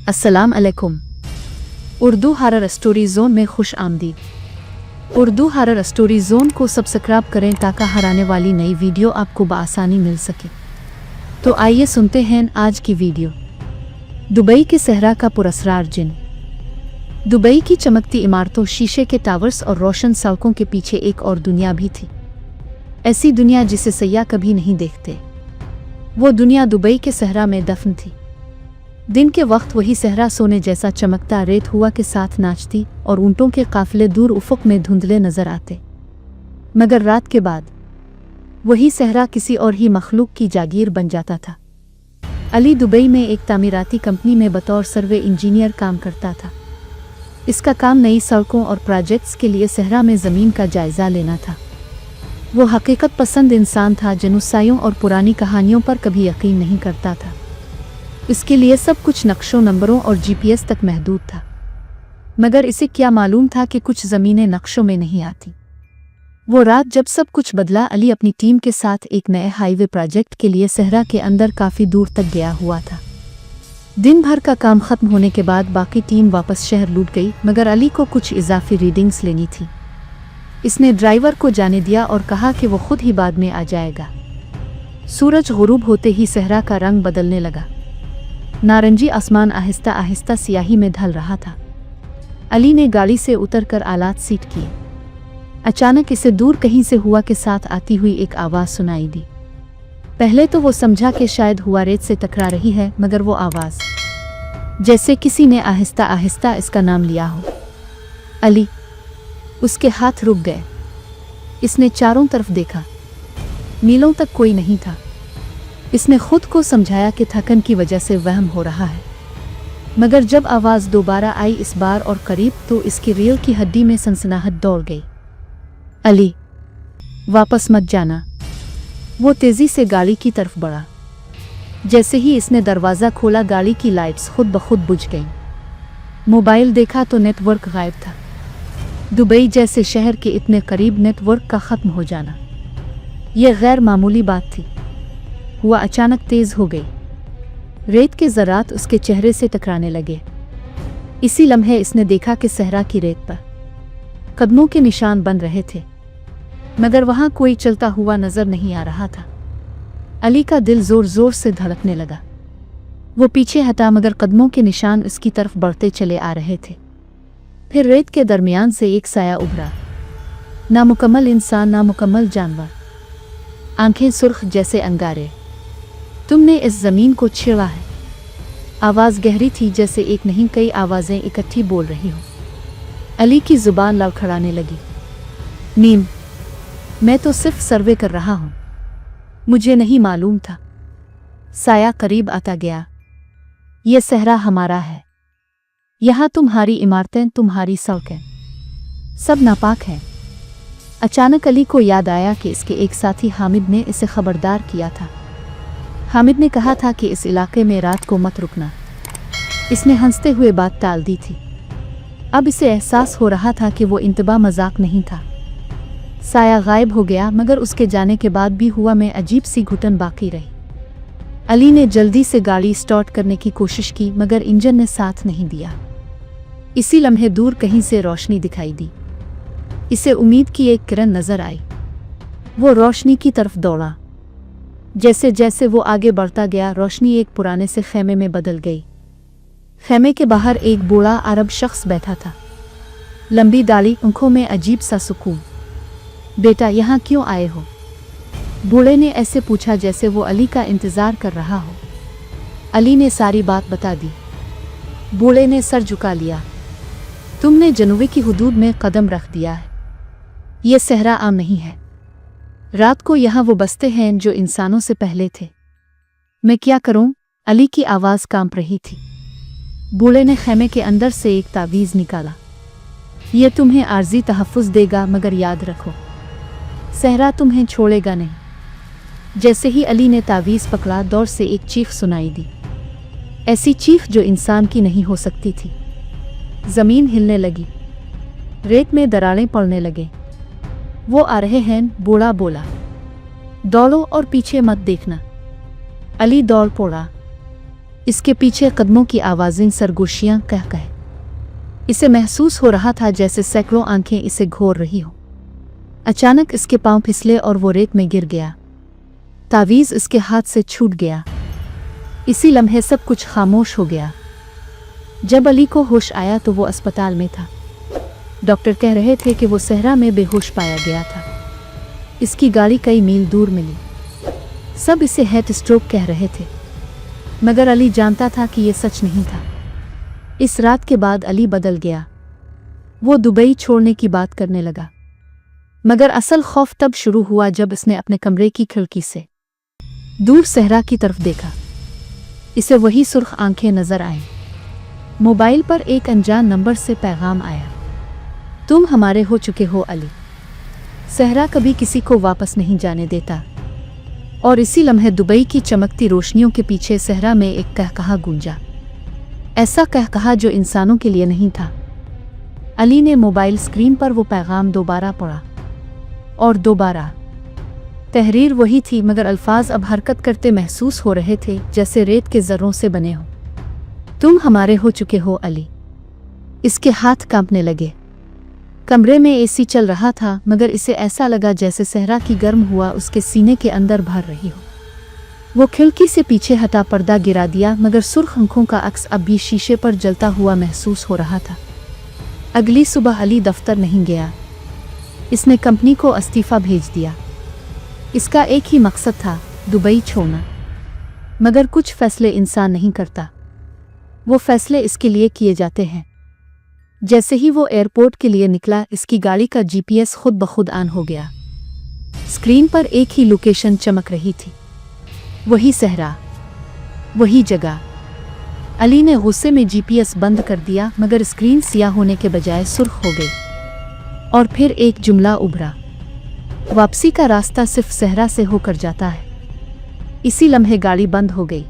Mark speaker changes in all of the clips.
Speaker 1: अस्सलाम अलैकुम। Urdu horror story zone में खुश आमदीद। उर्दू हॉरर स्टोरी जोन को सब्सक्राइब करें ताकि हराने वाली नई वीडियो आपको बआसानी मिल सके। तो आइए सुनते हैं आज की वीडियो। दुबई के सहरा का पुरस्रार जिन। दुबई की चमकती इमारतों, शीशे के टावर्स और रोशन सड़कों के पीछे एक और दुनिया भी थी। ऐसी दुनिया जिसे सयाह कभी नहीं देखते। वो दुनिया दुबई के सहरा में दफन थी। दिन के वक्त वही सहरा सोने जैसा चमकता रेत हुआ के साथ नाचती और ऊंटों के काफिले दूर उफक में धुंधले नजर आते। मगर रात के बाद वही सहरा किसी और ही मखलूक की जागीर बन जाता था। अली दुबई में एक तामीराती कंपनी में बतौर सर्वे इंजीनियर काम करता था। इसका काम नई सड़कों और प्रोजेक्ट्स के लिए सहरा में ज़मीन का जायज़ा लेना था। वो हकीकत पसंद इंसान था, जनूसाइयों और पुरानी कहानियों पर कभी यकीन नहीं करता था। इसके लिए सब कुछ नक्शों, नंबरों और जीपीएस तक महदूद था। मगर इसे क्या मालूम था कि कुछ ज़मीनें नक्शों में नहीं आती। वो रात जब सब कुछ बदला, अली अपनी टीम के साथ एक नए हाईवे प्रोजेक्ट के लिए सहरा के अंदर काफ़ी दूर तक गया हुआ था। दिन भर का काम ख़त्म होने के बाद बाकी टीम वापस शहर लौट गई, मगर अली को कुछ इजाफी रीडिंग्स लेनी थी। इसने ड्राइवर को जाने दिया और कहा कि वो खुद ही बाद में आ जाएगा। सूरज गुरूब होते ही सहरा का रंग बदलने लगा। नारंगी आसमान आहिस्ता आहिस्ता सियाही में ढल रहा था। अली ने गाड़ी से उतरकर आलात सीट किए। अचानक इसे दूर कहीं से हुआ के साथ आती हुई एक आवाज़ सुनाई दी। पहले तो वो समझा कि शायद हुआ रेत से टकरा रही है, मगर वो आवाज़ जैसे किसी ने आहिस्ता आहिस्ता इसका नाम लिया हो। अली। उसके हाथ रुक गए। इसने चारों तरफ देखा। मीलों तक कोई नहीं था। इसने खुद को समझाया कि थकन की वजह से वहम हो रहा है। मगर जब आवाज़ दोबारा आई, इस बार और करीब, तो इसकी रीढ़ की हड्डी में सनसनाहट दौड़ गई। अली, वापस मत जाना। वो तेज़ी से गाड़ी की तरफ बढ़ा। जैसे ही इसने दरवाज़ा खोला, गाड़ी की लाइट्स खुद ब खुद बुझ गईं। मोबाइल देखा तो नेटवर्क गायब था। दुबई जैसे शहर के इतने करीब नेटवर्क का ख़त्म हो जाना, यह गैर मामूली बात थी। हुआ अचानक तेज़ हो गई। रेत के ज़रात उसके चेहरे से टकराने लगे। इसी लम्हे इसने देखा कि सहरा की रेत पर कदमों के निशान बन रहे थे, मगर वहाँ कोई चलता हुआ नज़र नहीं आ रहा था। अली का दिल ज़ोर ज़ोर से धड़कने लगा। वो पीछे हटा, मगर कदमों के निशान उसकी तरफ बढ़ते चले आ रहे थे। फिर रेत के दरमियान से एक साया उभरा। नामुकम्मल इंसान, नामुकम्मल जानवर, आंखें सुर्ख जैसे अंगारे। तुमने इस ज़मीन को छेड़ा है। आवाज़ गहरी थी, जैसे एक नहीं कई आवाज़ें इकट्ठी बोल रही हो। अली की ज़ुबान लड़खड़ाने लगी। मीम, मैं तो सिर्फ सर्वे कर रहा हूँ। मुझे नहीं मालूम था। साया करीब आता गया। यह सहरा हमारा है। यहाँ तुम्हारी इमारतें, तुम्हारी सड़कें, सब नापाक हैं। अचानक अली को याद आया कि इसके एक साथी हामिद ने इसे खबरदार किया था। हामिद ने कहा था कि इस इलाके में रात को मत रुकना। इसने हंसते हुए बात टाल दी थी। अब इसे एहसास हो रहा था कि वो इंतबा मजाक नहीं था। साया गायब हो गया, मगर उसके जाने के बाद भी हुआ में अजीब सी घुटन बाकी रही। अली ने जल्दी से गाड़ी स्टार्ट करने की कोशिश की, मगर इंजन ने साथ नहीं दिया। इसी लम्हे दूर कहीं से रोशनी दिखाई दी। इसे उम्मीद की एक किरण नजर आई। वो रोशनी की तरफ दौड़ा। जैसे जैसे वो आगे बढ़ता गया, रोशनी एक पुराने से खेमे में बदल गई। खेमे के बाहर एक बूढ़ा अरब शख्स बैठा था। लंबी दाढ़ी, आंखों में अजीब सा सुकून। बेटा, यहाँ क्यों आए हो? बूढ़े ने ऐसे पूछा जैसे वो अली का इंतज़ार कर रहा हो। अली ने सारी बात बता दी। बूढ़े ने सर झुका लिया। तुमने जनूबी की हुदूद में कदम रख दिया है। ये सहरा आम नहीं है। रात को यहाँ वो बसते हैं जो इंसानों से पहले थे। मैं क्या करूं? अली की आवाज़ कांप रही थी। बूढ़े ने खेमे के अंदर से एक तावीज़ निकाला। यह तुम्हें आर्जी तहफ़्फ़ुज़ देगा, मगर याद रखो, सहरा तुम्हें छोड़ेगा नहीं। जैसे ही अली ने तावीज़ पकड़ा, दौर से एक चीख सुनाई दी। ऐसी चीख जो इंसान की नहीं हो सकती थी। ज़मीन हिलने लगी। रेत में दरारें पड़ने लगे। वो आ रहे हैं, बूढ़ा बोला। दौड़ो और पीछे मत देखना। अली दौड़ पड़ा। इसके पीछे कदमों की आवाज़ें सरगोशियां कह कह। इसे महसूस हो रहा था जैसे सैकड़ों आंखें इसे घोर रही हो। अचानक इसके पांव फिसले और वो रेत में गिर गया। तावीज़ इसके हाथ से छूट गया। इसी लम्हे सब कुछ खामोश हो गया। जब अली को होश आया तो वो अस्पताल में था। डॉक्टर कह रहे थे कि वो सहरा में बेहोश पाया गया था। इसकी गाड़ी कई मील दूर मिली। सब इसे हार्ट स्ट्रोक कह रहे थे, मगर अली जानता था कि ये सच नहीं था। इस रात के बाद अली बदल गया। वो दुबई छोड़ने की बात करने लगा, मगर असल खौफ तब शुरू हुआ जब इसने अपने कमरे की खिड़की से दूर सहरा की तरफ देखा। इसे वही सुर्ख आंखें नजर आईं। मोबाइल पर एक अनजान नंबर से पैगाम आया, तुम हमारे हो चुके हो अली। सहरा कभी किसी को वापस नहीं जाने देता। और इसी लम्हे दुबई की चमकती रोशनियों के पीछे सहरा में एक कहकहा गूंजा, ऐसा कहकहा जो इंसानों के लिए नहीं था। अली ने मोबाइल स्क्रीन पर वो पैगाम दोबारा पढ़ा और दोबारा। तहरीर वही थी, मगर अल्फाज अब हरकत करते महसूस हो रहे थे जैसे रेत के जर्रों से बने हो। तुम हमारे हो चुके हो अली। इसके हाथ कांपने लगे। कमरे में एसी चल रहा था, मगर इसे ऐसा लगा जैसे सहरा की गर्म हुआ उसके सीने के अंदर भर रही हो। वो खिड़की से पीछे हटा पर्दा गिरा दिया, मगर सुर्ख आंखों का अक्स अब भी शीशे पर जलता हुआ महसूस हो रहा था। अगली सुबह अली दफ्तर नहीं गया। इसने कंपनी को इस्तीफा भेज दिया। इसका एक ही मकसद था, दुबई छोड़ना। मगर कुछ फैसले इंसान नहीं करता, वो फैसले इसके लिए किए जाते हैं। जैसे ही वो एयरपोर्ट के लिए निकला, इसकी गाड़ी का जीपीएस खुद ब खुद ऑन हो गया। स्क्रीन पर एक ही लोकेशन चमक रही थी, वही सहरा, वही जगह। अली ने गुस्से में जीपीएस बंद कर दिया, मगर स्क्रीन सियाह होने के बजाय सुर्ख हो गई। और फिर एक जुमला उभरा, वापसी का रास्ता सिर्फ सहरा से होकर जाता है। इसी लम्हे गाड़ी बंद हो गई।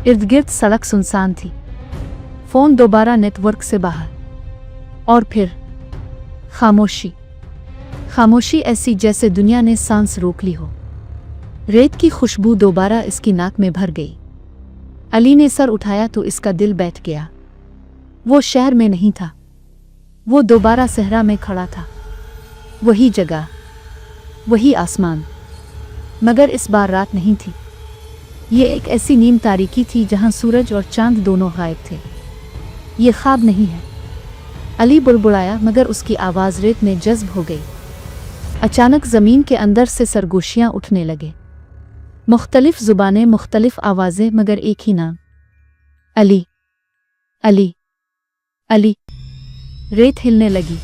Speaker 1: इर्द गिर्द सड़क सुनसान थी। फोन दोबारा नेटवर्क से बाहर। और फिर खामोशी। खामोशी ऐसी जैसे दुनिया ने सांस रोक ली हो। रेत की खुशबू दोबारा इसकी नाक में भर गई। अली ने सर उठाया तो इसका दिल बैठ गया। वो शहर में नहीं था, वो दोबारा सहरा में खड़ा था। वही जगह, वही आसमान, मगर इस बार रात नहीं थी। ये एक ऐसी नीम तारीकी थी जहां सूरज और चांद दोनों गायब थे। ये ख्वाब नहीं है। अली बुड़बुड़ाया, मगर उसकी आवाज़ रेत में जज्ब हो गई। अचानक ज़मीन के अंदर से सरगोशियां उठने लगे। मुख्तलिफ ज़ुबानें, मुख्तलिफ आवाज़ें, मगर एक ही नाम, अली, अली, अली। रेत हिलने लगी।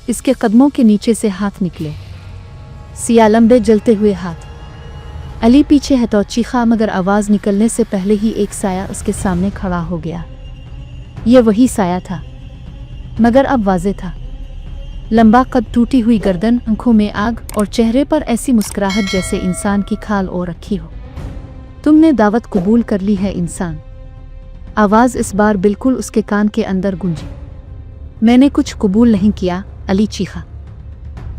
Speaker 1: इसके कदमों के नीचे से हाथ निकले, सिया लंबे जलते हुए हाथ। अली पीछे है तो चीखा, मगर आवाज़ निकलने से पहले ही एक साया उसके सामने खड़ा हो गया। ये वही साया था, मगर अब वाज़े था। लंबा कद, टूटी हुई गर्दन, आंखों में आग और चेहरे पर ऐसी मुस्कुराहट जैसे इंसान की खाल ओ रखी हो। तुमने दावत कबूल कर ली है इंसान। आवाज़ इस बार बिल्कुल उसके कान के अंदर गूंजी। मैंने कुछ कबूल नहीं किया, अली चीखा।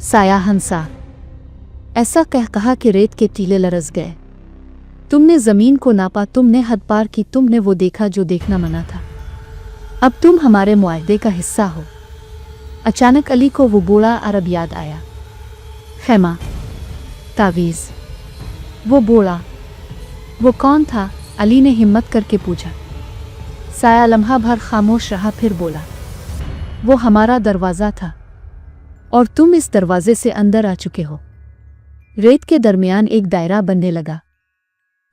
Speaker 1: साया हंसा, ऐसा कहा कि रेत के टीले लरस गए। तुमने ज़मीन को नापा, तुमने हद पार की, तुमने वो देखा जो देखना मना था। अब तुम हमारे मुआहदे का हिस्सा हो। अचानक अली को वो बूढ़ा अरब याद आया। खैमा, तावीज़। वो बूढ़ा, वो कौन था? अली ने हिम्मत करके पूछा। साया लम्हा भर खामोश रहा, फिर बोला, वो हमारा दरवाज़ा था और तुम इस दरवाजे से अंदर आ चुके हो। रेत के दरमियान एक दायरा बनने लगा।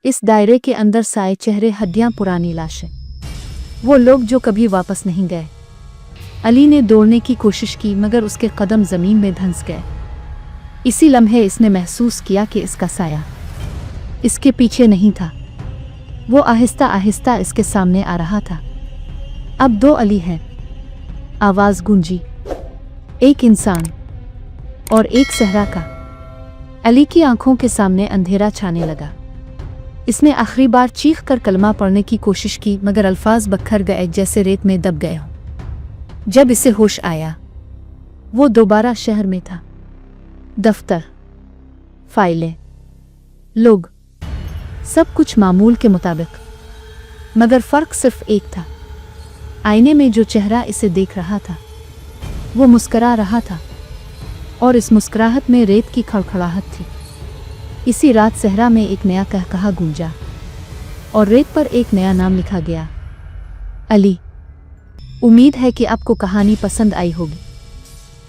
Speaker 1: इस दायरे के अंदर साए, चेहरे, हड्डियां, पुरानी लाशें। वो लोग जो कभी वापस नहीं गए। अली ने दौड़ने की कोशिश की, मगर उसके कदम ज़मीन में धंस गए। इसी लम्हे इसने महसूस किया कि इसका साया इसके पीछे नहीं था। वो आहिस्ता आहिस्ता इसके सामने आ रहा था। अब दो अली हैं। आवाज़ गूंजी, एक इंसान और एक सहरा का। अली की आंखों के सामने अंधेरा छाने लगा। इसने आखिरी बार चीख कर कलमा पढ़ने की कोशिश की, मगर अल्फाज बखर गए जैसे रेत में दब गए हों। जब इसे होश आया, वो दोबारा शहर में था। दफ्तर, फाइलें, लोग, सब कुछ मामूल के मुताबिक। मगर फ़र्क सिर्फ एक था। आईने में जो चेहरा इसे देख रहा था वो मुस्करा रहा था, और इस मुस्कुराहट में रेत की खड़खड़ाहट थी। इसी रात सहरा में एक नया कहकहा गूंजा और रेत पर एक नया नाम लिखा गया, अली। उम्मीद है कि आपको कहानी पसंद आई होगी।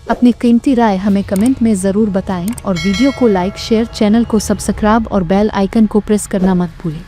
Speaker 1: अपनी कीमती राय हमें कमेंट में ज़रूर बताएं और वीडियो को लाइक, शेयर, चैनल को सब्सक्राइब और बेल आइकन को प्रेस करना मत भूलें।